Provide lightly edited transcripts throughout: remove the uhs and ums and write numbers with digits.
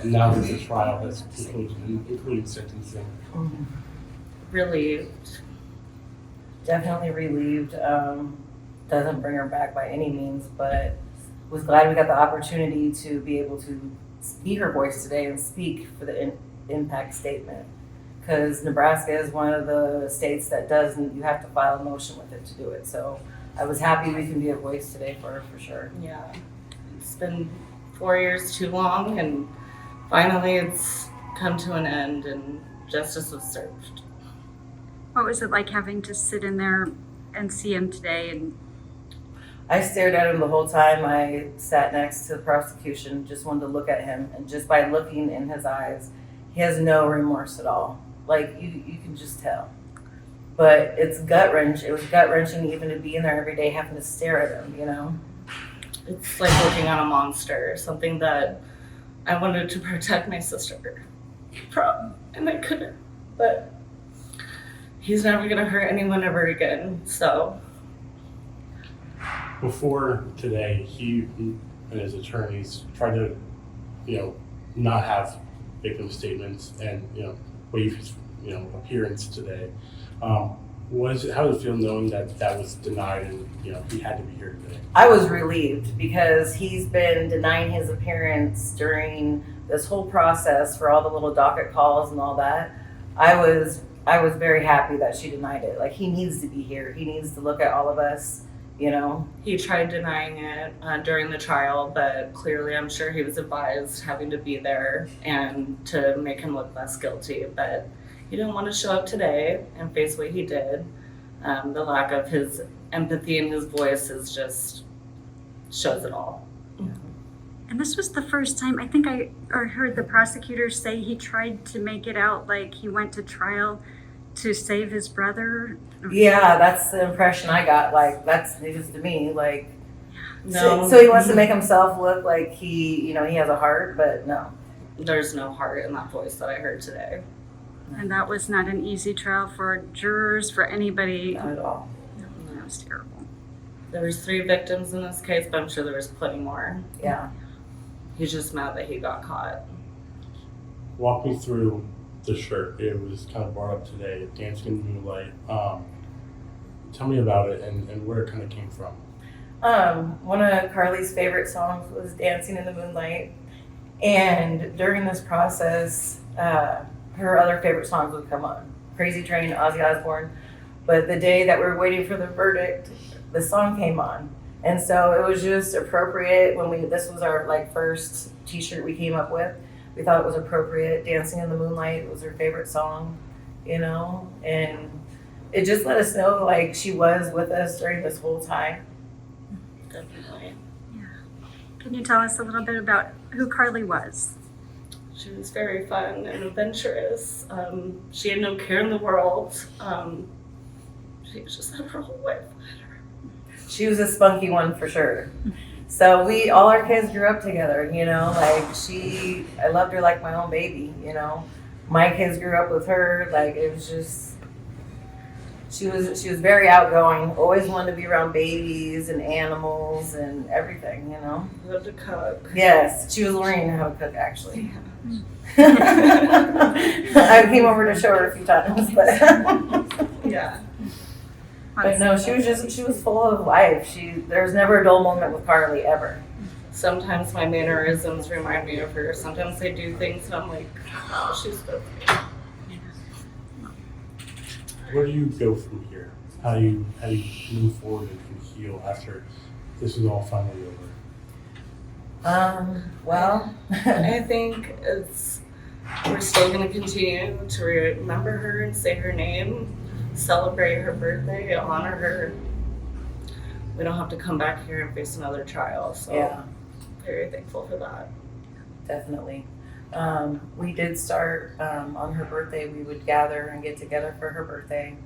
And now that the trial has concluded, including sentencing. Relieved. Definitely relieved. Doesn't bring her back by any means, but was glad we got the opportunity to be able to be her voice today and speak for the impact statement. Because Nebraska is one of the states that doesn't, you have to file a motion with it to do it. So I was happy we can be a voice today for her, for sure. Yeah. It's been 4 years too long, and finally it's come to an end and justice was served. What was it like having to sit in there and see him today? And I stared at him the whole time. I sat next to the prosecution, just wanted to look at him. And just by looking in his eyes, he has no remorse at all. Like, you can just tell. But it's gut-wrenching. It was gut-wrenching even to be in there every day having to stare at him, you know? It's like looking at a monster, something that I wanted to protect my sister from, and I couldn't. But he's never gonna hurt anyone ever again, so. Before today, he and his attorneys tried to, not have victim statements and, waive his, appearance today. How does it feel knowing that that was denied and, he had to be here today? I was relieved because he's been denying his appearance during this whole process for all the little docket calls and all that. I was very happy that she denied it. Like, he needs to be here. He needs to look at all of us, He tried denying it during the trial, but clearly I'm sure he was advised having to be there and to make him look less guilty. But he didn't want to show up today and face what he did. The lack of his empathy in his voice is just shows it all. and this was the first time I think I heard the prosecutor say he tried to make it out like he went to trial to save his brother. Yeah, that's the impression I got. Like, that's news to me. Like, No, so he wants to make himself look like he has a heart, but no. there's no heart in that voice that I heard today. And that was not an easy trial for jurors, for anybody. Not at all. That was terrible. There was 3 victims in this case, but I'm sure there was plenty more. Yeah. He's just mad that he got caught. Walk me through the shirt. It was kind of brought up today, Dancing in the Moonlight. Tell me about it and where it kind of came from. One of Carly's favorite songs was Dancing in the Moonlight. And during this process, her other favorite songs would come on. Crazy Train, Ozzy Osbourne. But the day that we were waiting for the verdict, the song came on. And so it was just appropriate this was our first t-shirt we came up with. We thought it was appropriate. Dancing in the Moonlight was her favorite song, and it just let us know she was with us during this whole time. Definitely. Can you tell us a little bit about who Carly was? She was very fun and adventurous. She had no care in the world. She just had her whole life. She was a spunky one for sure. So all our kids grew up together, I loved her like my own baby, My kids grew up with her, it was just, she was very outgoing, always wanted to be around babies and animals and everything, Loved to cook. Yes, she was learning how to cook actually. I came over to show her a few times, but Yeah. but no, she was full of life. There was never a dull moment with Carly ever. Sometimes my mannerisms remind me of her. Sometimes I do things and I'm like, oh, she's good for me. Where do you go from here? How do you move forward and heal after this is all finally over? Well, I think we're still going to continue to remember her and say her name, celebrate her birthday, honor her. We don't have to come back here and face another trial, so yeah, very thankful for that. definitely. We did start on her birthday. We would gather and get together for her birthday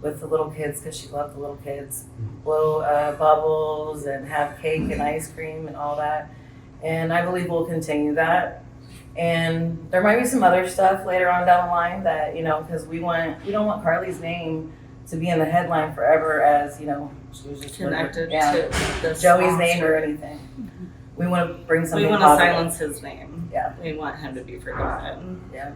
with the little kids because she loved the little kids. Blow bubbles and have cake and ice cream and all that. And I believe we'll continue that. And there might be some other stuff later on down the line that, because we don't want Carly's name to be in the headline forever as, she was just Connected yeah, to this Joey's name monster. or anything. we want to bring We something want to positive. silence his name. Yeah. We want him to be forgotten. Yeah.